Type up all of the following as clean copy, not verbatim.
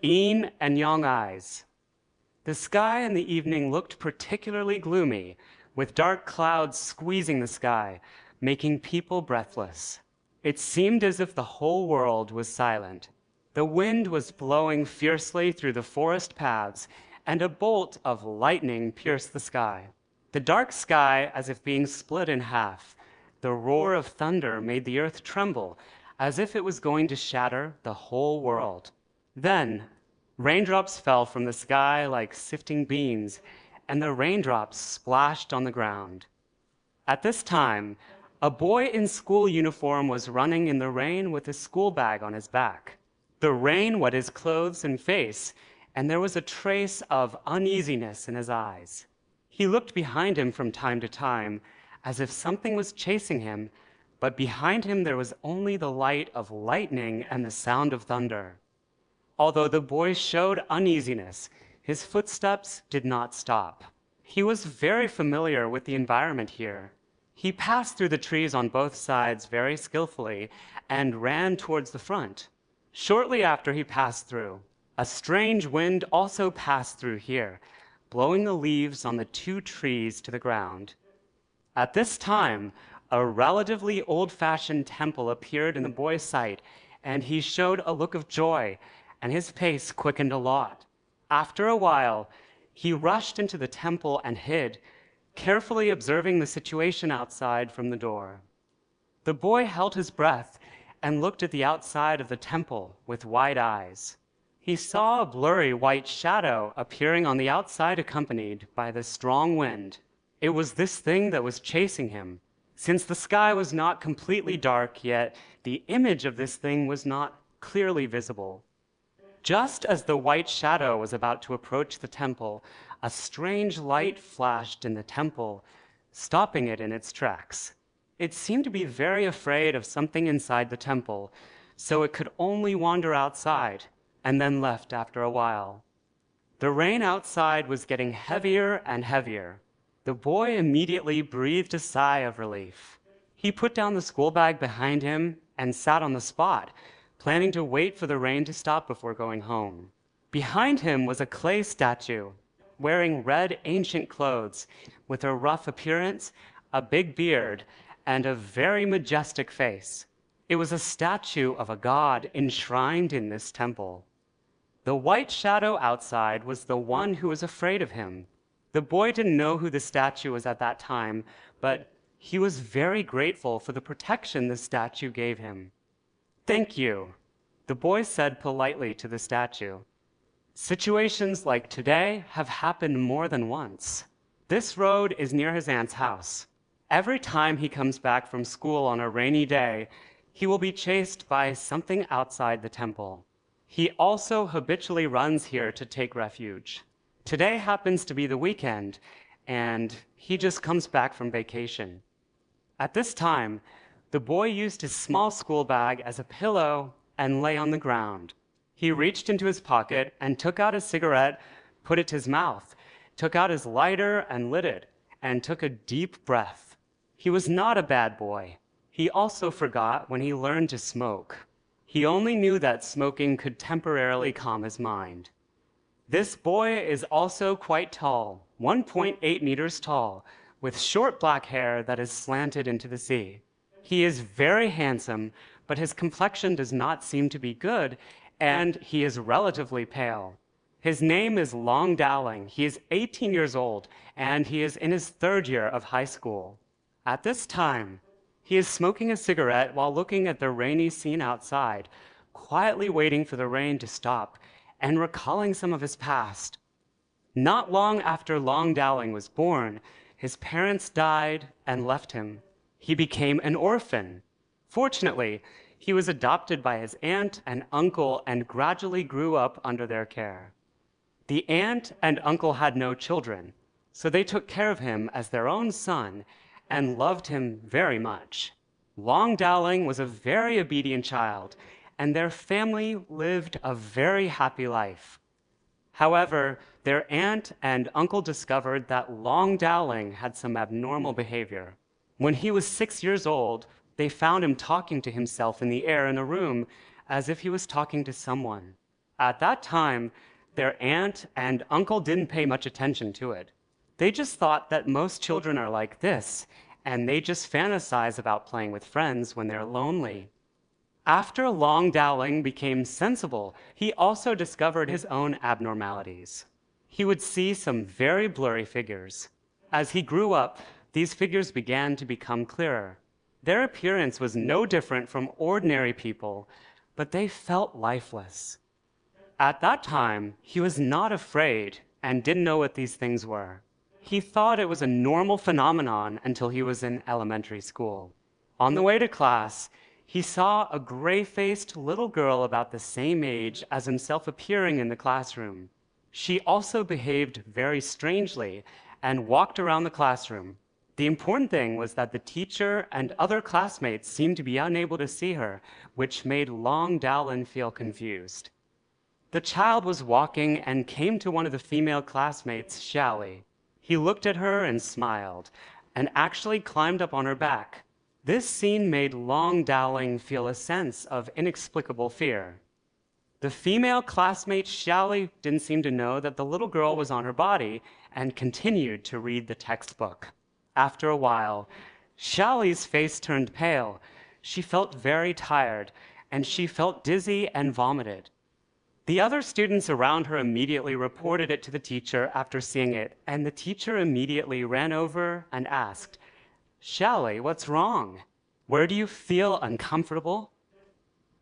Een and Young Eyes. The sky in the evening looked particularly gloomy, with dark clouds squeezing the sky, making people breathless. It seemed as if the whole world was silent. The wind was blowing fiercely through the forest paths, and a bolt of lightning pierced the sky. The dark sky as if being split in half. The roar of thunder made the earth tremble, as if it was going to shatter the whole world. Then raindrops fell from the sky like sifting beans, and the raindrops splashed on the ground. At this time, a boy in school uniform was running in the rain with a school bag on his back. The rain wet his clothes and face, and there was a trace of uneasiness in his eyes. He looked behind him from time to time, as if something was chasing him, but behind him there was only the light of lightning and the sound of thunder. Although the boy showed uneasiness, his footsteps did not stop. He was very familiar with the environment here. He passed through the trees on both sides very skillfully and ran towards the front. Shortly after he passed through, a strange wind also passed through here, blowing the leaves on the two trees to the ground. At this time, a relatively old-fashioned temple appeared in the boy's sight, and he showed a look of joy, and his pace quickened a lot. After a while, he rushed into the temple and hid, carefully observing the situation outside from the door. The boy held his breath and looked at the outside of the temple with wide eyes. He saw a blurry white shadow appearing on the outside accompanied by the strong wind. It was this thing that was chasing him. Since the sky was not completely dark yet, the image of this thing was not clearly visible. Just as the white shadow was about to approach the temple, a strange light flashed in the temple, stopping it in its tracks. It seemed to be very afraid of something inside the temple, so it could only wander outside, and then left after a while. The rain outside was getting heavier and heavier. The boy immediately breathed a sigh of relief. He put down the school bag behind him and sat on the spot, planning to wait for the rain to stop before going home. Behind him was a clay statue, wearing red ancient clothes, with a rough appearance, a big beard, and a very majestic face. It was a statue of a god enshrined in this temple. The white shadow outside was the one who was afraid of him. The boy didn't know who the statue was at that time, but he was very grateful for the protection the statue gave him. "Thank you," the boy said politely to the statue. Situations like today have happened more than once. This road is near his aunt's house. Every time he comes back from school on a rainy day, he will be chased by something outside the temple. He also habitually runs here to take refuge. Today happens to be the weekend, and he just comes back from vacation. At this time, the boy used his small school bag as a pillow and lay on the ground. He reached into his pocket and took out a cigarette, put it to his mouth, took out his lighter and lit it, and took a deep breath. He was not a bad boy. He also forgot when he learned to smoke. He only knew that smoking could temporarily calm his mind. This boy is also quite tall, 1.8 meters tall, with short black hair that is slanted into the sea. He is very handsome, but his complexion does not seem to be good, and he is relatively pale. His name is Long Dowling. He is 18 years old, and he is in his third year of high school. At this time, he is smoking a cigarette while looking at the rainy scene outside, quietly waiting for the rain to stop and recalling some of his past. Not long after Long Dowling was born, his parents died and left him. He became an orphan. Fortunately, he was adopted by his aunt and uncle and gradually grew up under their care. The aunt and uncle had no children, so they took care of him as their own son and loved him very much. Long Dowling was a very obedient child, and their family lived a very happy life. However, their aunt and uncle discovered that Long Dowling had some abnormal behavior. When he was 6 years old, they found him talking to himself in the air in a room as if he was talking to someone. At that time, their aunt and uncle didn't pay much attention to it. They just thought that most children are like this, and they just fantasize about playing with friends when they're lonely. After Long Dowling became sensible, he also discovered his own abnormalities. He would see some very blurry figures. As he grew up, these figures began to become clearer. Their appearance was no different from ordinary people, but they felt lifeless. At that time, he was not afraid and didn't know what these things were. He thought it was a normal phenomenon until he was in elementary school. On the way to class, he saw a gray-faced little girl about the same age as himself appearing in the classroom. She also behaved very strangely and walked around the classroom. The important thing was that the teacher and other classmates seemed to be unable to see her, which made Long Dowling feel confused. The child was walking and came to one of the female classmates, Shally. He looked at her and smiled, and actually climbed up on her back. This scene made Long Dowling feel a sense of inexplicable fear. The female classmate, Shally, didn't seem to know that the little girl was on her body and continued to read the textbook. After a while, Shally's face turned pale. She felt very tired, and she felt dizzy and vomited. The other students around her immediately reported it to the teacher after seeing it, and the teacher immediately ran over and asked, "Shally, what's wrong? Where do you feel uncomfortable?"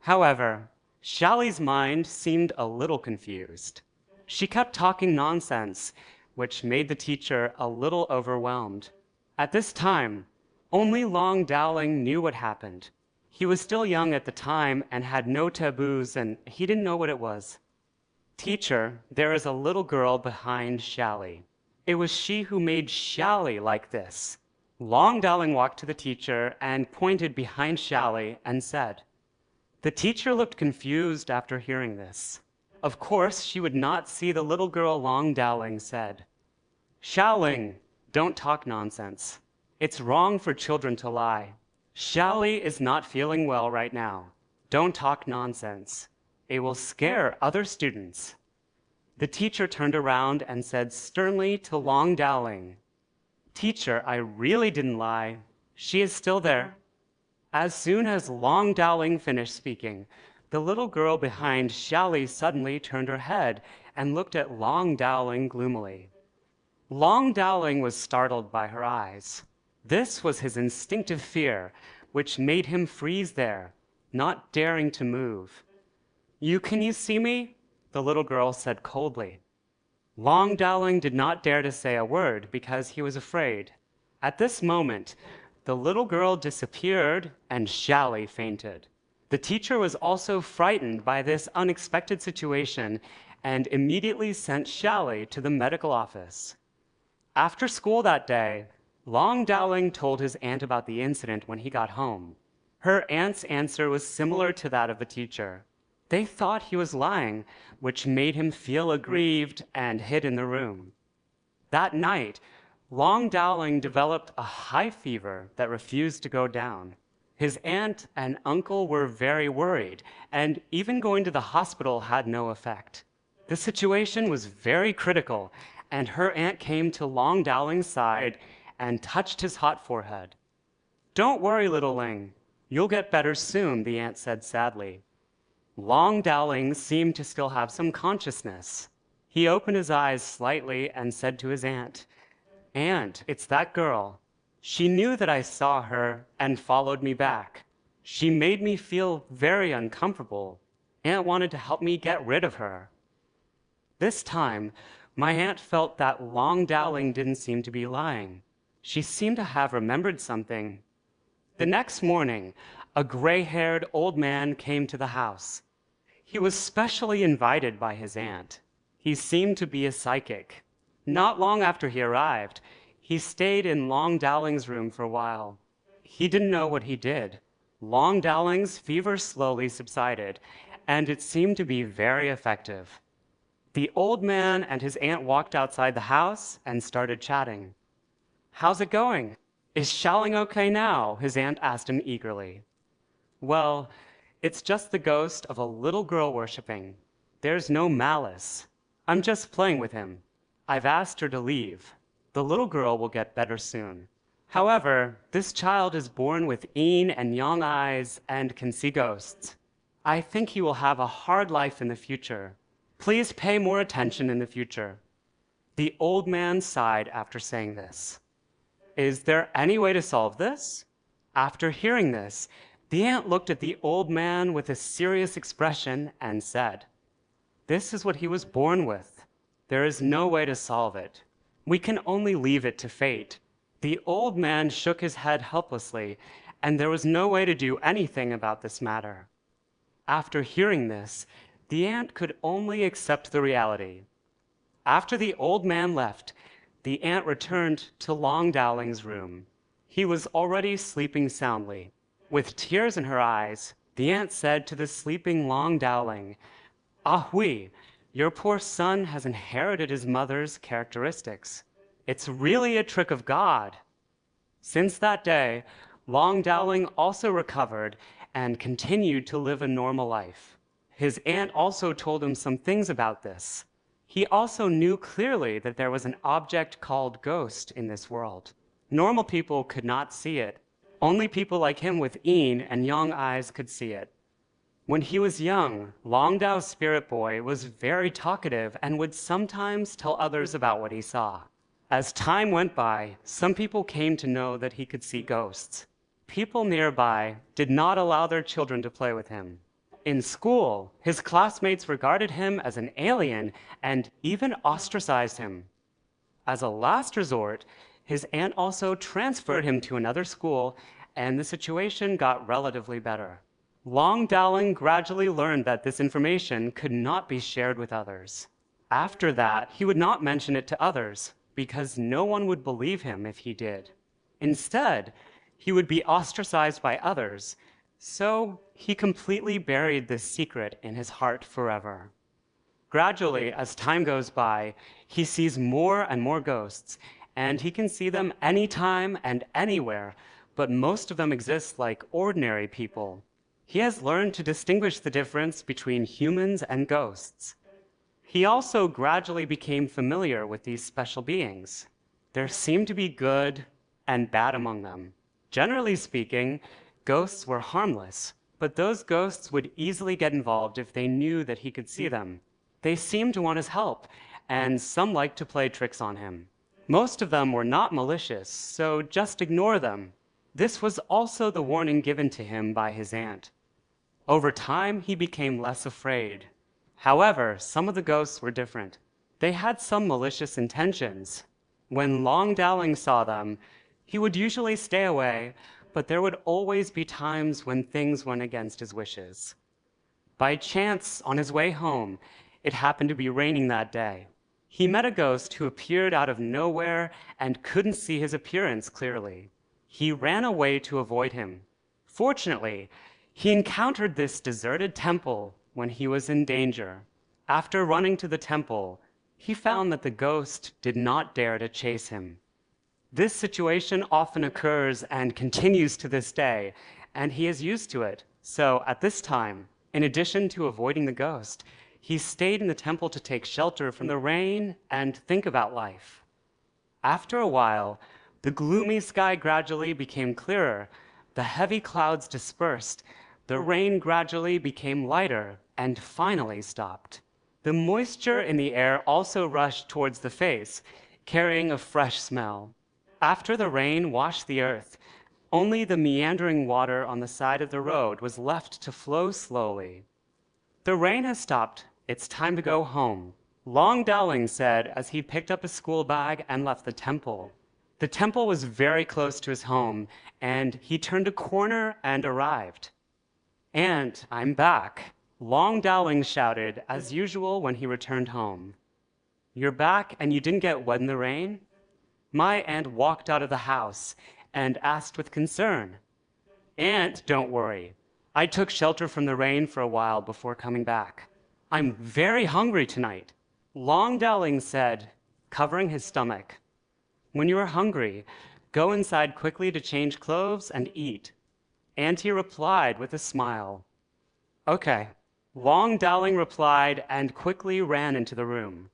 However, Shally's mind seemed a little confused. She kept talking nonsense, which made the teacher a little overwhelmed. At this time, only Long Dowling knew what happened. He was still young at the time and had no taboos, and he didn't know what it was. "Teacher, there is a little girl behind Shally. It was she who made Shally like this." Long Dowling walked to the teacher and pointed behind Shally and said. The teacher looked confused after hearing this. Of course, she would not see the little girl. Long Dowling said, "Shally, don't talk nonsense. It's wrong for children to lie. Shally is not feeling well right now. Don't talk nonsense. It will scare other students." The teacher turned around and said sternly to Long Dowling, "Teacher, I really didn't lie. She is still there." As soon as Long Dowling finished speaking, the little girl behind Shally suddenly turned her head and looked at Long Dowling gloomily. Long Dowling was startled by her eyes. This was his instinctive fear, which made him freeze there, not daring to move. Can you see me?" the little girl said coldly. Long Dowling did not dare to say a word because he was afraid. At this moment, the little girl disappeared and Shally fainted. The teacher was also frightened by this unexpected situation and immediately sent Shally to the medical office. After school that day, Long Dowling told his aunt about the incident when he got home. Her aunt's answer was similar to that of the teacher. They thought he was lying, which made him feel aggrieved and hid in the room. That night, Long Dowling developed a high fever that refused to go down. His aunt and uncle were very worried, and even going to the hospital had no effect. The situation was very critical, and her aunt came to Long Dowling's side and touched his hot forehead. "Don't worry, little Ling. You'll get better soon," the aunt said sadly. Long Dowling seemed to still have some consciousness. He opened his eyes slightly and said to his aunt, "Aunt, it's that girl. She knew that I saw her and followed me back. She made me feel very uncomfortable. Aunt wanted to help me get rid of her." This time, my aunt felt that Long Dowling didn't seem to be lying. She seemed to have remembered something. The next morning, a gray-haired old man came to the house. He was specially invited by his aunt. He seemed to be a psychic. Not long after he arrived, he stayed in Long Dowling's room for a while. He didn't know what he did. Long Dowling's fever slowly subsided, and it seemed to be very effective. The old man and his aunt walked outside the house and started chatting. "How's it going? Is Shally okay now?" his aunt asked him eagerly. "Well, it's just the ghost of a little girl worshipping. There's no malice. I'm just playing with him. I've asked her to leave. The little girl will get better soon. However, this child is born with een and yang eyes and can see ghosts. I think he will have a hard life in the future. Please pay more attention in the future." The old man sighed after saying this. "Is there any way to solve this?" After hearing this, the ant looked at the old man with a serious expression and said, "This is what he was born with. There is no way to solve it. We can only leave it to fate." The old man shook his head helplessly, and there was no way to do anything about this matter. After hearing this, the ant could only accept the reality. After the old man left, the ant returned to Long Dowling's room. He was already sleeping soundly. With tears in her eyes, the ant said to the sleeping Long Dowling, "Ah oui, your poor son has inherited his mother's characteristics. It's really a trick of God." Since that day, Long Dowling also recovered and continued to live a normal life. His aunt also told him some things about this. He also knew clearly that there was an object called ghost in this world. Normal people could not see it. Only people like him with een and yang eyes could see it. When he was young, Long Dow's spirit boy was very talkative and would sometimes tell others about what he saw. As time went by, some people came to know that he could see ghosts. People nearby did not allow their children to play with him. In school, his classmates regarded him as an alien and even ostracized him. As a last resort, his aunt also transferred him to another school, and the situation got relatively better. Long Dowling gradually learned that this information could not be shared with others. After that, he would not mention it to others, because no one would believe him if he did. Instead, he would be ostracized by others, so he completely buried this secret in his heart forever. Gradually, as time goes by, he sees more and more ghosts, and he can see them anytime and anywhere, but most of them exist like ordinary people. He has learned to distinguish the difference between humans and ghosts. He also gradually became familiar with these special beings. There seemed to be good and bad among them. Generally speaking, ghosts were harmless, but those ghosts would easily get involved if they knew that he could see them. They seemed to want his help, and some liked to play tricks on him. Most of them were not malicious, so just ignore them. This was also the warning given to him by his aunt. Over time, he became less afraid. However, some of the ghosts were different. They had some malicious intentions. When Long Dowling saw them, he would usually stay away, but there would always be times when things went against his wishes. By chance, on his way home, it happened to be raining that day. He met a ghost who appeared out of nowhere and couldn't see his appearance clearly. He ran away to avoid him. Fortunately, he encountered this deserted temple when he was in danger. After running to the temple, he found that the ghost did not dare to chase him. This situation often occurs and continues to this day, and he is used to it. So at this time, in addition to avoiding the ghost, he stayed in the temple to take shelter from the rain and think about life. After a while, the gloomy sky gradually became clearer, the heavy clouds dispersed, the rain gradually became lighter and finally stopped. The moisture in the air also rushed towards the face, carrying a fresh smell. After the rain washed the earth, only the meandering water on the side of the road was left to flow slowly. "The rain has stopped. It's time to go home," Long Dowling said as he picked up his school bag and left the temple. The temple was very close to his home, and he turned a corner and arrived. "And I'm back," Long Dowling shouted as usual when he returned home. "You're back and you didn't get wet in the rain?" My aunt walked out of the house and asked with concern. "Aunt, don't worry. I took shelter from the rain for a while before coming back. I'm very hungry tonight," Long Dowling said, covering his stomach. "When you are hungry, go inside quickly to change clothes and eat." Auntie replied with a smile. "Okay." Long Dowling replied and quickly ran into the room.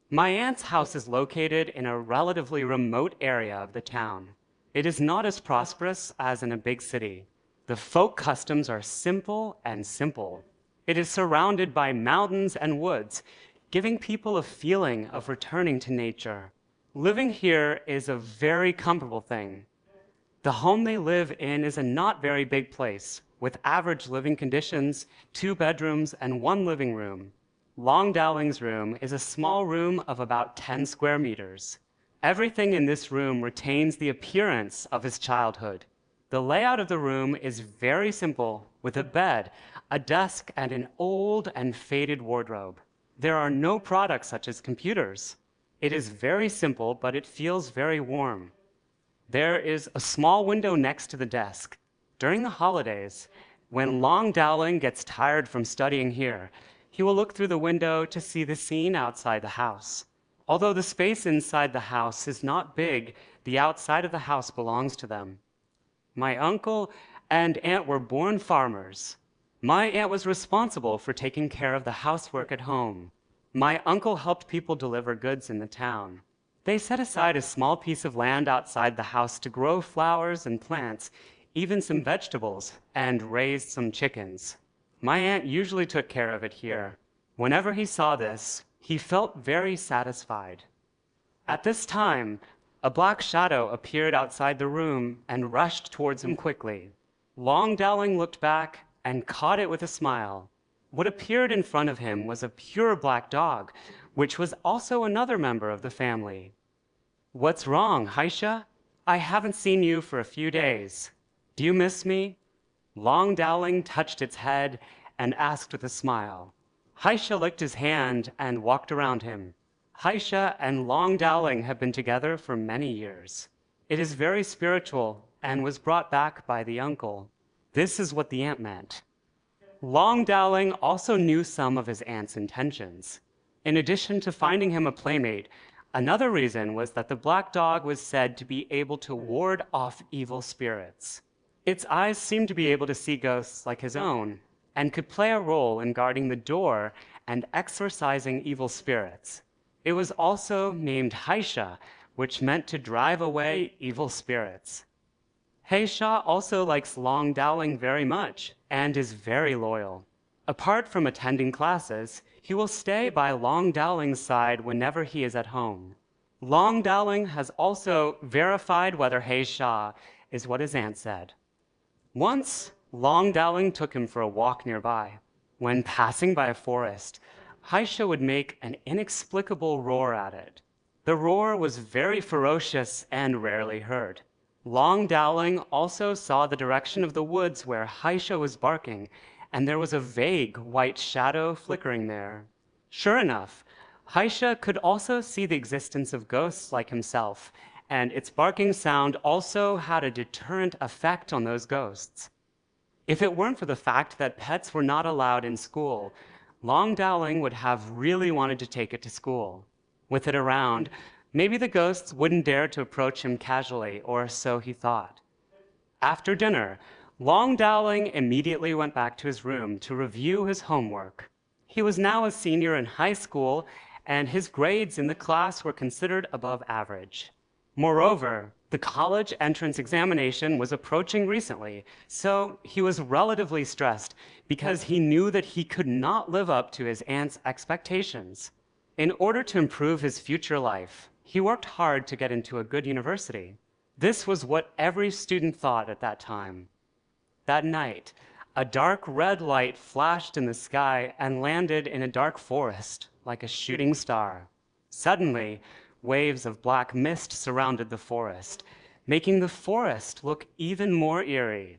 My aunt's house is located in a relatively remote area of the town. It is not as prosperous as in a big city. The folk customs are simple and simple. It is surrounded by mountains and woods, giving people a feeling of returning to nature. Living here is a very comfortable thing. The home they live in is a not very big place, with average living conditions, 2 bedrooms and 1 living room. Long Dowling's room is a small room of about 10 square meters. Everything in this room retains the appearance of his childhood. The layout of the room is very simple, with a bed, a desk, and an old and faded wardrobe. There are no products such as computers. It is very simple, but it feels very warm. There is a small window next to the desk. During the holidays, when Long Dowling gets tired from studying here, he will look through the window to see the scene outside the house. Although the space inside the house is not big, the outside of the house belongs to them. My uncle and aunt were born farmers. My aunt was responsible for taking care of the housework at home. My uncle helped people deliver goods in the town. They set aside a small piece of land outside the house to grow flowers and plants, even some vegetables, and raised some chickens. My aunt usually took care of it here. Whenever he saw this, he felt very satisfied. At this time, a black shadow appeared outside the room and rushed towards him quickly. Long Dowling looked back and caught it with a smile. What appeared in front of him was a pure black dog, which was also another member of the family. "What's wrong, Haisha? I haven't seen you for a few days. Do you miss me?" Long Dowling touched its head and asked with a smile. Haisha licked his hand and walked around him. Haisha and Long Dowling have been together for many years. It is very spiritual and was brought back by the uncle. This is what the aunt meant. Long Dowling also knew some of his aunt's intentions. In addition to finding him a playmate, another reason was that the black dog was said to be able to ward off evil spirits. Its eyes seemed to be able to see ghosts like his own, and could play a role in guarding the door and exorcising evil spirits. It was also named Haisha, which meant to drive away evil spirits. Haisha also likes Long Dowling very much and is very loyal. Apart from attending classes, he will stay by Long Dowling's side whenever he is at home. Long Dowling has also verified whether Haisha is what his aunt said. Once, Long Dowling took him for a walk nearby. When passing by a forest, Haisha would make an inexplicable roar at it. The roar was very ferocious and rarely heard. Long Dowling also saw the direction of the woods where Haisha was barking, and there was a vague white shadow flickering there. Sure enough, Haisha could also see the existence of ghosts like himself, and its barking sound also had a deterrent effect on those ghosts. If it weren't for the fact that pets were not allowed in school, Long Dowling would have really wanted to take it to school. With it around, maybe the ghosts wouldn't dare to approach him casually, or so he thought. After dinner, Long Dowling immediately went back to his room to review his homework. He was now a senior in high school, and his grades in the class were considered above average. Moreover, the college entrance examination was approaching recently, so he was relatively stressed because he knew that he could not live up to his aunt's expectations. In order to improve his future life, he worked hard to get into a good university. This was what every student thought at that time. That night, a dark red light flashed in the sky and landed in a dark forest like a shooting star. Suddenly, waves of black mist surrounded the forest, making the forest look even more eerie.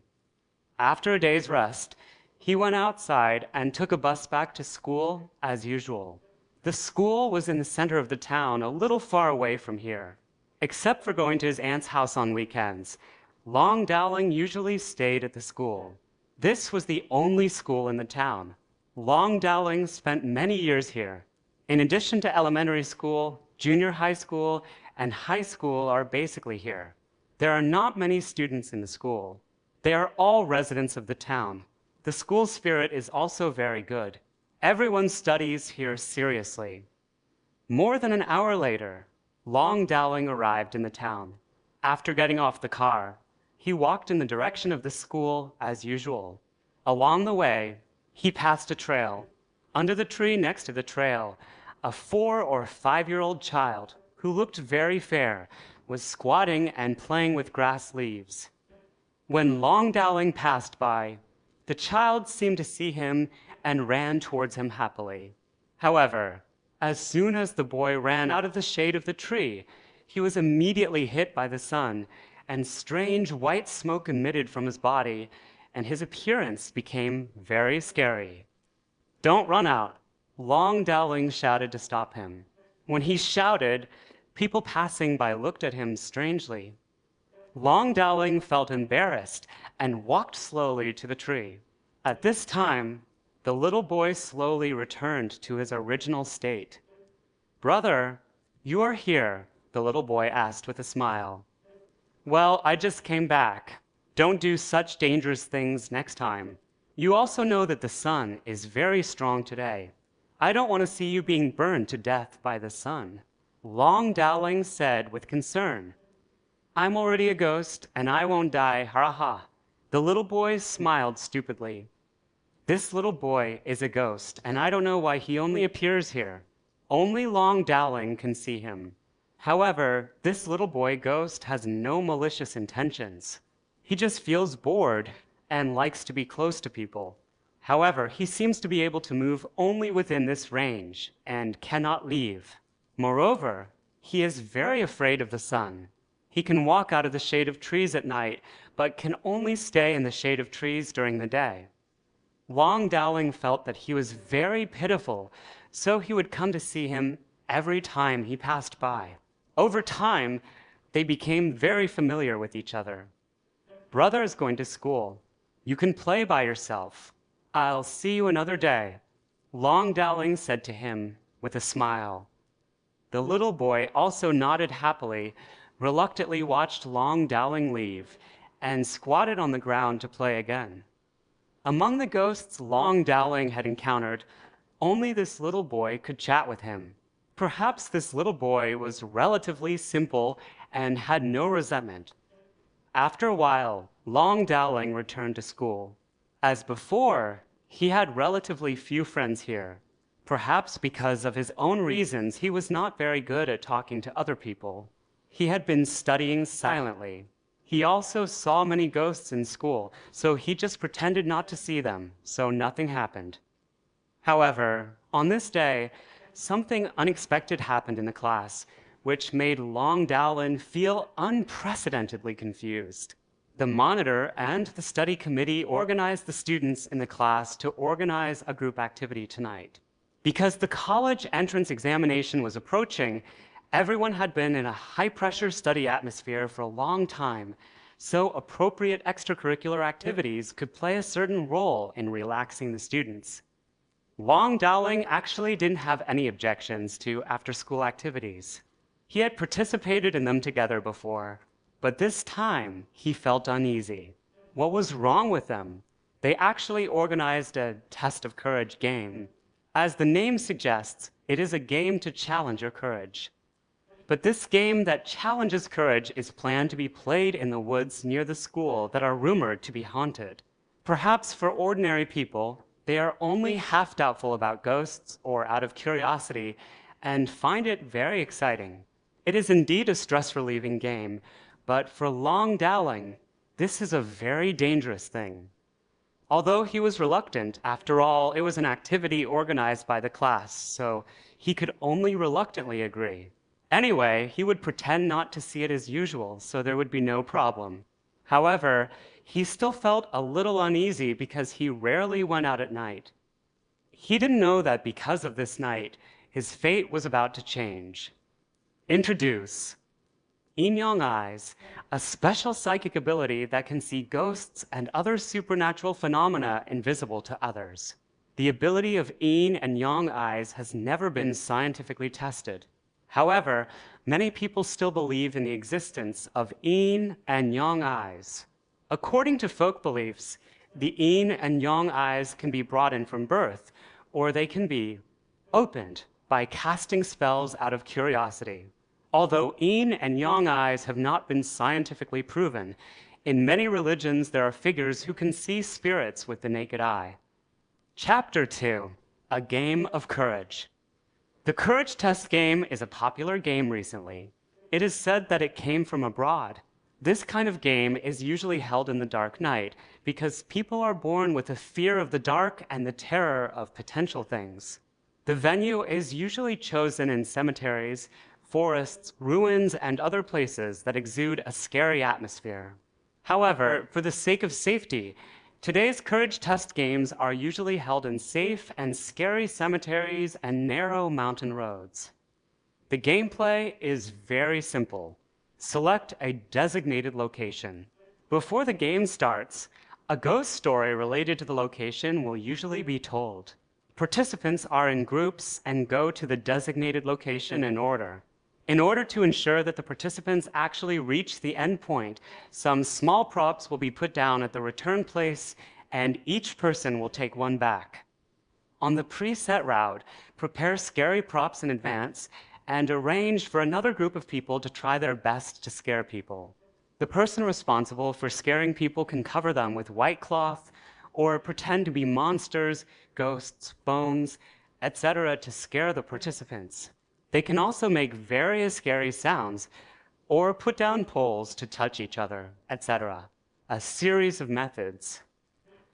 After a day's rest, he went outside and took a bus back to school as usual. The school was in the center of the town, a little far away from here. Except for going to his aunt's house on weekends, Long Dowling usually stayed at the school. This was the only school in the town. Long Dowling spent many years here. In addition to elementary school, junior high school, and high school are basically here. There are not many students in the school. They are all residents of the town. The school spirit is also very good. Everyone studies here seriously. More than an hour later, Long Dowling arrived in the town. After getting off the car, he walked in the direction of the school as usual. Along the way, he passed a trail. Under the tree next to the trail, a 4 or 5-year-old child, who looked very fair, was squatting and playing with grass leaves. When Long Dowling passed by, the child seemed to see him and ran towards him happily. However, as soon as the boy ran out of the shade of the tree, he was immediately hit by the sun, and strange white smoke emitted from his body, and his appearance became very scary. "Don't run out," Long Dowling shouted to stop him. When he shouted, people passing by looked at him strangely. Long Dowling felt embarrassed and walked slowly to the tree. At this time, the little boy slowly returned to his original state. "Brother, you are here?" the little boy asked with a smile. "Well, I just came back. Don't do such dangerous things next time. You also know that the sun is very strong today. I don't want to see you being burned to death by the sun," Long Dowling said with concern. "I'm already a ghost, and I won't die, ha ha." The little boy smiled stupidly. "This little boy is a ghost, and I don't know why he only appears here. Only Long Dowling can see him. However, this little boy ghost has no malicious intentions. He just feels bored and likes to be close to people. However, he seems to be able to move only within this range and cannot leave. Moreover, he is very afraid of the sun. He can walk out of the shade of trees at night, but can only stay in the shade of trees during the day." Long Dowling felt that he was very pitiful, so he would come to see him every time he passed by. Over time, they became very familiar with each other. "Brother is going to school. You can play by yourself. I'll see you another day," Long Dowling said to him with a smile. The little boy also nodded happily, reluctantly watched Long Dowling leave, and squatted on the ground to play again. Among the ghosts Long Dowling had encountered, only this little boy could chat with him. Perhaps this little boy was relatively simple and had no resentment. After a while, Long Dowling returned to school. As before, he had relatively few friends here. Perhaps because of his own reasons, he was not very good at talking to other people. He had been studying silently. He also saw many ghosts in school, so he just pretended not to see them, so nothing happened. However, on this day, something unexpected happened in the class, which made Long Dowling feel unprecedentedly confused. The monitor and the study committee organized the students in the class to organize a group activity tonight. Because the college entrance examination was approaching, everyone had been in a high-pressure study atmosphere for a long time, so appropriate extracurricular activities could play a certain role in relaxing the students. Long Dowling actually didn't have any objections to after-school activities. He had participated in them together before, but this time he felt uneasy. What was wrong with them? They actually organized a test of courage game. As the name suggests, it is a game to challenge your courage. But this game that challenges courage is planned to be played in the woods near the school that are rumored to be haunted. Perhaps for ordinary people, they are only half doubtful about ghosts or out of curiosity and find it very exciting. It is indeed a stress-relieving game, but for Long Dowling, this is a very dangerous thing. Although he was reluctant, after all, it was an activity organized by the class, so he could only reluctantly agree. Anyway, he would pretend not to see it as usual, so there would be no problem. However, he still felt a little uneasy because he rarely went out at night. He didn't know that because of this night, his fate was about to change. Introduce Yin Yang Eyes, a special psychic ability that can see ghosts and other supernatural phenomena invisible to others. The ability of Yin and Yang Eyes has never been scientifically tested. However, many people still believe in the existence of Yin and Yang Eyes. According to folk beliefs, The yin and yang eyes can be brought in from birth, or they can be opened by casting spells out of curiosity. Although yin and yang eyes have not been scientifically proven, in many religions there are figures who can see spirits with the naked eye. Chapter 2: A Game of Courage. The Courage Test game is a popular game recently. It is said that it came from abroad. This kind of game is usually held in the dark night because people are born with a fear of the dark and the terror of potential things. The venue is usually chosen in cemeteries, forests, ruins, and other places that exude a scary atmosphere. However, for the sake of safety, today's Courage Test games are usually held in safe and scary cemeteries and narrow mountain roads. The gameplay is very simple. Select a designated location. Before the game starts, a ghost story related to the location will usually be told. Participants are in groups and go to the designated location in order. In order to ensure that the participants actually reach the end point, some small props will be put down at the return place, and each person will take one back. On the preset route, prepare scary props in advance and arrange for another group of people to try their best to scare people. The person responsible for scaring people can cover them with white cloth or pretend to be monsters, ghosts, bones, etc. to scare the participants. They can also make various scary sounds or put down poles to touch each other, etc. A series of methods.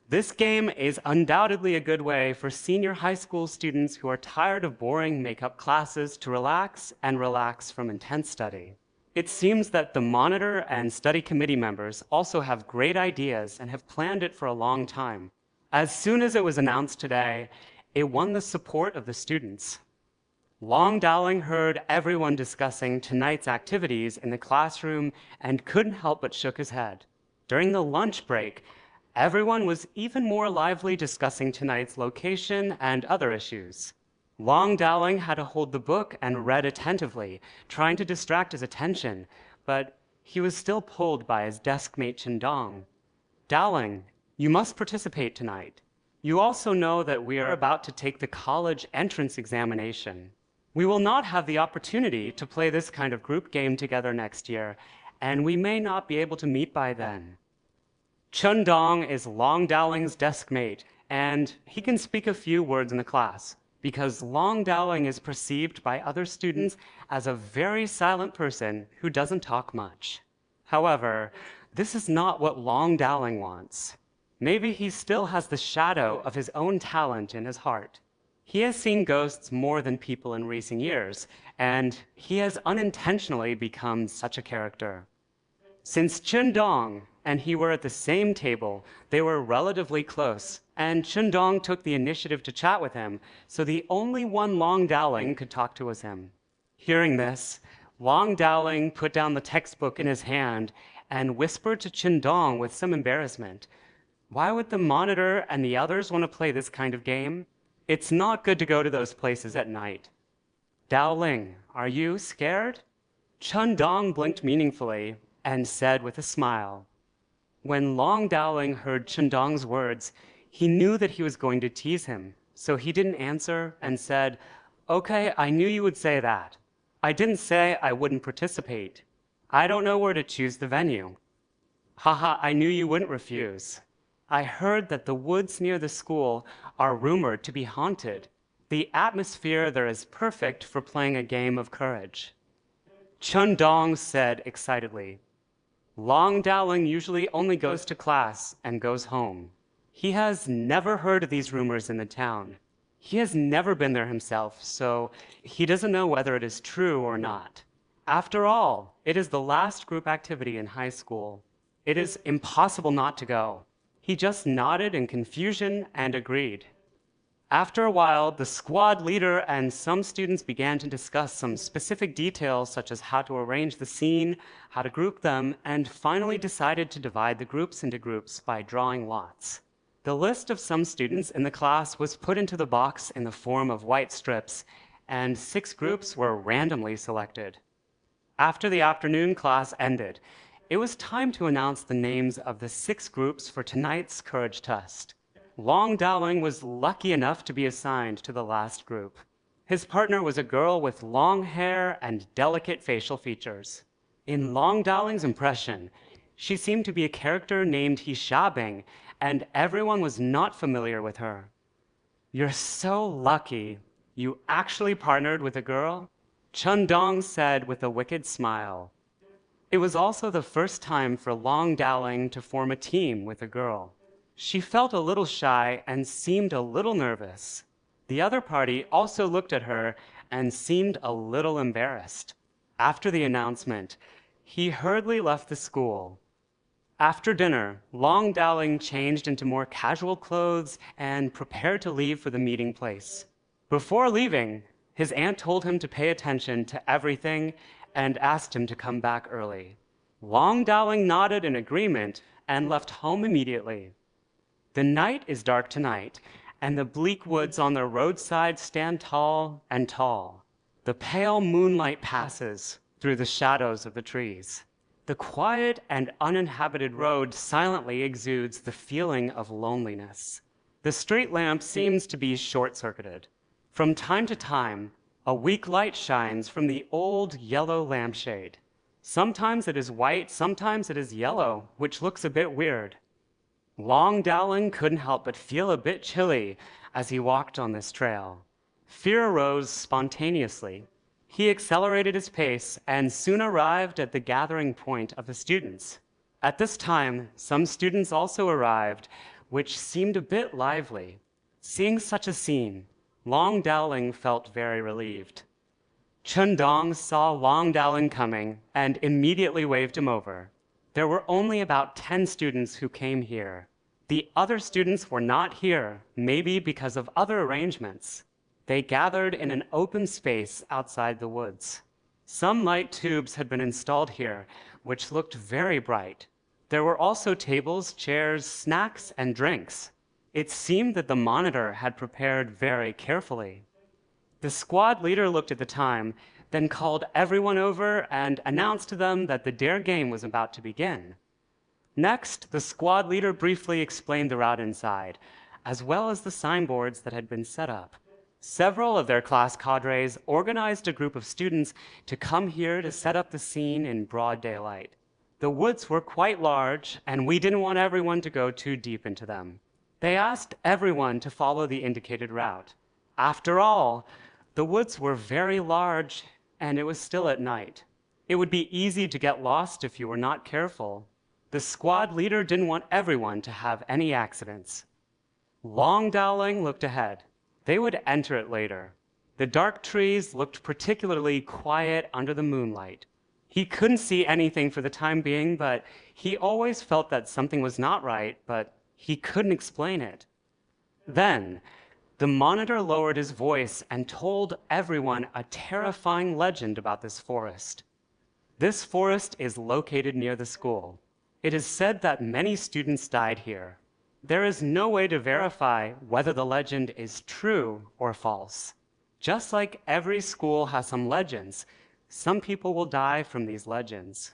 This game is undoubtedly a good way for senior high school students who are tired of boring makeup classes to relax from intense study. It seems that the monitor and study committee members also have great ideas and have planned it for a long time. As soon as it was announced today, it won the support of the students. Long Dowling heard everyone discussing tonight's activities in the classroom and couldn't help but shook his head. During the lunch break, everyone was even more lively discussing tonight's location and other issues. Long Dowling had to hold the book and read attentively, trying to distract his attention, but he was still pulled by his desk mate Chendong. Dowling, you must participate tonight. You also know that we are about to take the college entrance examination. We will not have the opportunity to play this kind of group game together next year, and we may not be able to meet by then. Chendong is Long Dowling's desk mate, and he can speak a few words in the class, because Long Dowling is perceived by other students as a very silent person who doesn't talk much. However, this is not what Long Dowling wants. Maybe he still has the shadow of his own talent in his heart. He has seen ghosts more than people in recent years, and he has unintentionally become such a character. Since Chendong and he were at the same table, they were relatively close, and Chendong took the initiative to chat with him, so the only one Long Dowling could talk to was him. Hearing this, Long Dowling put down the textbook in his hand and whispered to Chendong with some embarrassment, "Why would the monitor and the others want to play this kind of game? It's not good to go to those places at night." "Dowling, are you scared?" Chendong blinked meaningfully and said with a smile. When Long Dowling heard Chendong's words, he knew that he was going to tease him, so he didn't answer and said, "Okay, I knew you would say that. I didn't say I wouldn't participate. I don't know where to choose the venue." "Haha, I knew you wouldn't refuse. I heard that the woods near the school are rumored to be haunted. The atmosphere there is perfect for playing a game of courage." Chendong said excitedly, "Long Dowling usually only goes to class and goes home. He has never heard of these rumors in the town. He has never been there himself, so he doesn't know whether it is true or not. After all, it is the last group activity in high school. It is impossible not to go." He just nodded in confusion and agreed. After a while, the squad leader and some students began to discuss some specific details such as how to arrange the scene, how to group them, and finally decided to divide the groups into groups by drawing lots. The list of some students in the class was put into the box in the form of white strips, and 6 groups were randomly selected. After the afternoon class ended, It was time to announce the names of the 6 groups for tonight's courage test. Long Dowling was lucky enough to be assigned to the last group. His partner was a girl with long hair and delicate facial features. In Long Dowling's impression, she seemed to be a character named Hishabing, and everyone was not familiar with her. "You're so lucky. You actually partnered with a girl?" Chundong said with a wicked smile. It was also the first time for Long Dowling to form a team with a girl. She felt a little shy and seemed a little nervous. The other party also looked at her and seemed a little embarrassed. After the announcement, he hurriedly left the school. After dinner, Long Dowling changed into more casual clothes and prepared to leave for the meeting place. Before leaving, his aunt told him to pay attention to everything and asked him to come back early. Long Dowling nodded in agreement and left home immediately. The night is dark tonight, and the bleak woods on the roadside stand tall and tall. The pale moonlight passes through the shadows of the trees. The quiet and uninhabited road silently exudes the feeling of loneliness. The street lamp seems to be short-circuited. From time to time, a weak light shines from the old yellow lampshade. Sometimes it is white, sometimes it is yellow, which looks a bit weird. Long Dowling couldn't help but feel a bit chilly as he walked on this trail. Fear arose spontaneously. He accelerated his pace and soon arrived at the gathering point of the students. At this time, some students also arrived, which seemed a bit lively. Seeing such a scene, Long Dowling felt very relieved. Chundong saw Long Dowling coming and immediately waved him over. There were only about 10 students who came here. The other students were not here, maybe because of other arrangements. They gathered in an open space outside the woods. Some light tubes had been installed here, which looked very bright. There were also tables, chairs, snacks, and drinks. It seemed that the monitor had prepared very carefully. The squad leader looked at the time, then called everyone over and announced to them that the dare game was about to begin. Next, the squad leader briefly explained the route inside, as well as the signboards that had been set up. Several of their class cadres organized a group of students to come here to set up the scene in broad daylight. The woods were quite large, and we didn't want everyone to go too deep into them. They asked everyone to follow the indicated route. After all, the woods were very large, and it was still at night. It would be easy to get lost if you were not careful. The squad leader didn't want everyone to have any accidents. Long Dowling looked ahead. They would enter it later. The dark trees looked particularly quiet under the moonlight. He couldn't see anything for the time being, but he always felt that something was not right, but he couldn't explain it. Then, the monitor lowered his voice and told everyone a terrifying legend about this forest. This forest is located near the school. It is said that many students died here. There is no way to verify whether the legend is true or false. Just like every school has some legends, some people will die from these legends.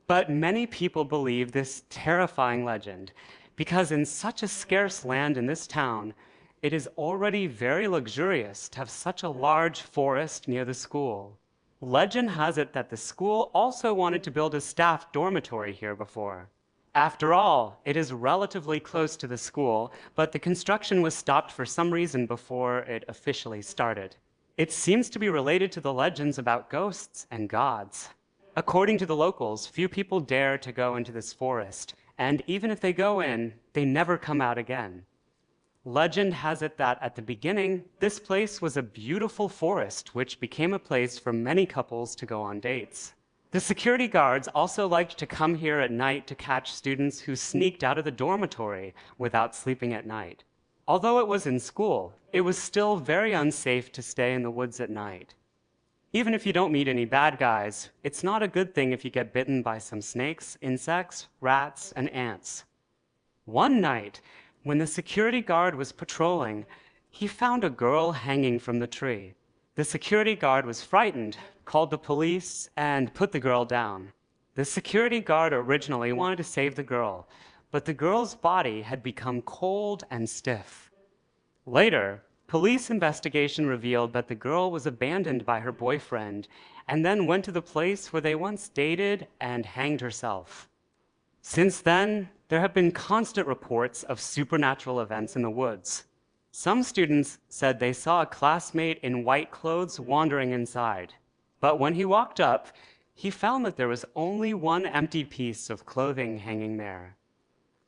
But many people believe this terrifying legend because in such a scarce land in this town, it is already very luxurious to have such a large forest near the school. Legend has it that the school also wanted to build a staff dormitory here before. After all, it is relatively close to the school, but the construction was stopped for some reason before it officially started. It seems to be related to the legends about ghosts and gods. According to the locals, few people dare to go into this forest, and even if they go in, they never come out again. Legend has it that at the beginning, this place was a beautiful forest which became a place for many couples to go on dates. The security guards also liked to come here at night to catch students who sneaked out of the dormitory without sleeping at night. Although it was in school, it was still very unsafe to stay in the woods at night. Even if you don't meet any bad guys, it's not a good thing if you get bitten by some snakes, insects, rats, and ants. One night, when the security guard was patrolling, he found a girl hanging from the tree. The security guard was frightened, called the police, and put the girl down. The security guard originally wanted to save the girl, but the girl's body had become cold and stiff. Later, police investigation revealed that the girl was abandoned by her boyfriend and then went to the place where they once dated and hanged herself. Since then, there have been constant reports of supernatural events in the woods. Some students said they saw a classmate in white clothes wandering inside, but when he walked up, he found that there was only one empty piece of clothing hanging there.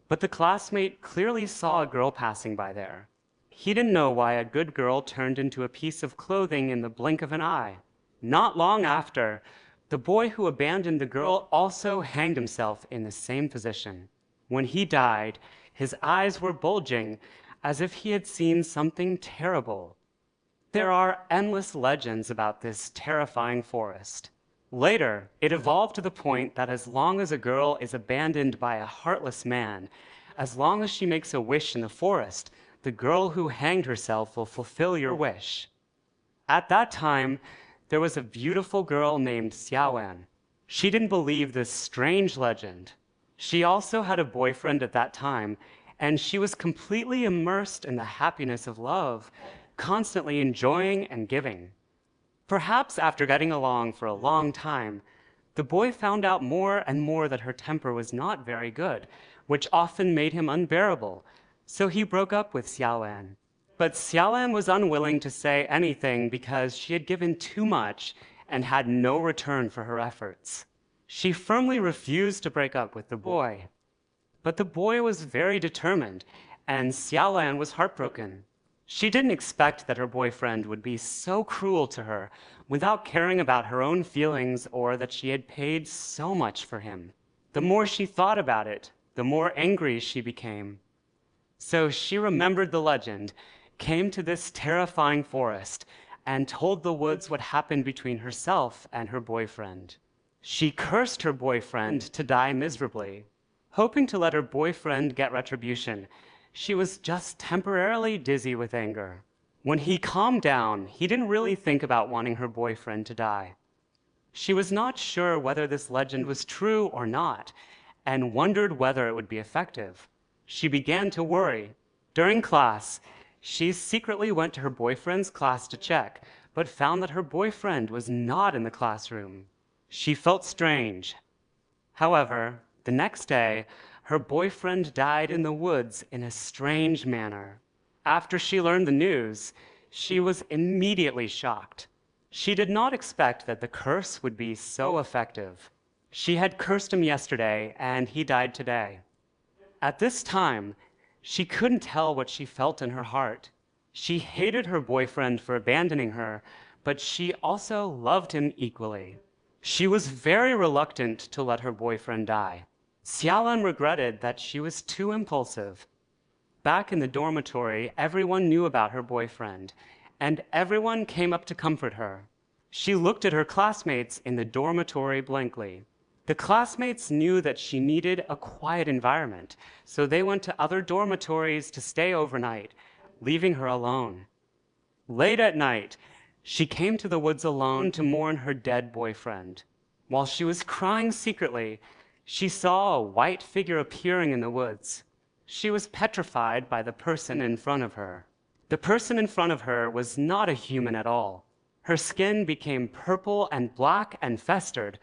But the classmate clearly saw a girl passing by there. He didn't know why a good girl turned into a piece of clothing in the blink of an eye. Not long after, the boy who abandoned the girl also hanged himself in the same position. When he died, his eyes were bulging as if he had seen something terrible. There are endless legends about this terrifying forest. Later, it evolved to the point that as long as a girl is abandoned by a heartless man, as long as she makes a wish in the forest, the girl who hanged herself will fulfill your wish. At that time, there was a beautiful girl named Xiaoan. She didn't believe this strange legend. She also had a boyfriend at that time, and she was completely immersed in the happiness of love, constantly enjoying and giving. Perhaps after getting along for a long time, the boy found out more and more that her temper was not very good, which often made him unbearable, so he broke up with Xiaoan. But Xiaoan was unwilling to say anything because she had given too much and had no return for her efforts. She firmly refused to break up with the boy. But the boy was very determined, and Xiaolan was heartbroken. She didn't expect that her boyfriend would be so cruel to her without caring about her own feelings or that she had paid so much for him. The more she thought about it, the more angry she became. So she remembered the legend, came to this terrifying forest, and told the woods what happened between herself and her boyfriend. She cursed her boyfriend to die miserably. Hoping to let her boyfriend get retribution, she was just temporarily dizzy with anger. When he calmed down, he didn't really think about wanting her boyfriend to die. She was not sure whether this legend was true or not, and wondered whether it would be effective. She began to worry. During class, she secretly went to her boyfriend's class to check, but found that her boyfriend was not in the classroom. She felt strange. However, the next day, her boyfriend died in the woods in a strange manner. After she learned the news, she was immediately shocked. She did not expect that the curse would be so effective. She had cursed him yesterday, and he died today. At this time, she couldn't tell what she felt in her heart. She hated her boyfriend for abandoning her, but she also loved him equally. She was very reluctant to let her boyfriend die. Xiaolan regretted that she was too impulsive. Back in the dormitory, everyone knew about her boyfriend, and everyone came up to comfort her. She looked at her classmates in the dormitory blankly. The classmates knew that she needed a quiet environment, so they went to other dormitories to stay overnight, leaving her alone. Late at night, she came to the woods alone to mourn her dead boyfriend. While she was crying secretly, she saw a white figure appearing in the woods. She was petrified by the person in front of her. The person in front of her was not a human at all. Her skin became purple and black and festered,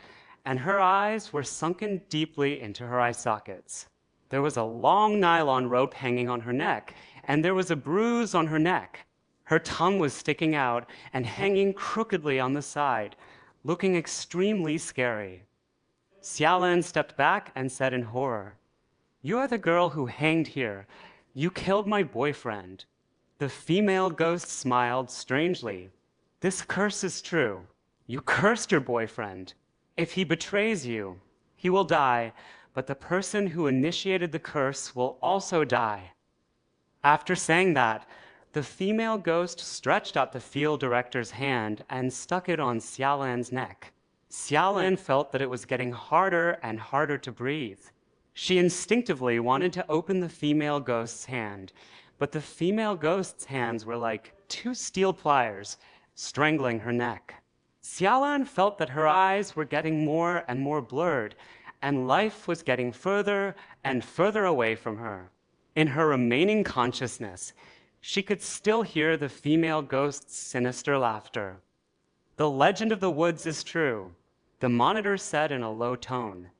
and her eyes were sunken deeply into her eye sockets. There was a long nylon rope hanging on her neck, and there was a bruise on her neck. Her tongue was sticking out and hanging crookedly on the side, looking extremely scary. Xiaolan stepped back and said in horror, "You are the girl who hanged here. You killed my boyfriend." The female ghost smiled strangely. "This curse is true. You cursed your boyfriend. If he betrays you, he will die, but the person who initiated the curse will also die." After saying that, the female ghost stretched out the field director's hand and stuck it on Xiaolan's neck. Xiaolan felt that it was getting harder and harder to breathe. She instinctively wanted to open the female ghost's hand, but the female ghost's hands were like two steel pliers, strangling her neck. Xiaolan felt that her eyes were getting more and more blurred, and life was getting further and further away from her. In her remaining consciousness, she could still hear the female ghost's sinister laughter. The legend of the woods is true, the monitor said in a low tone.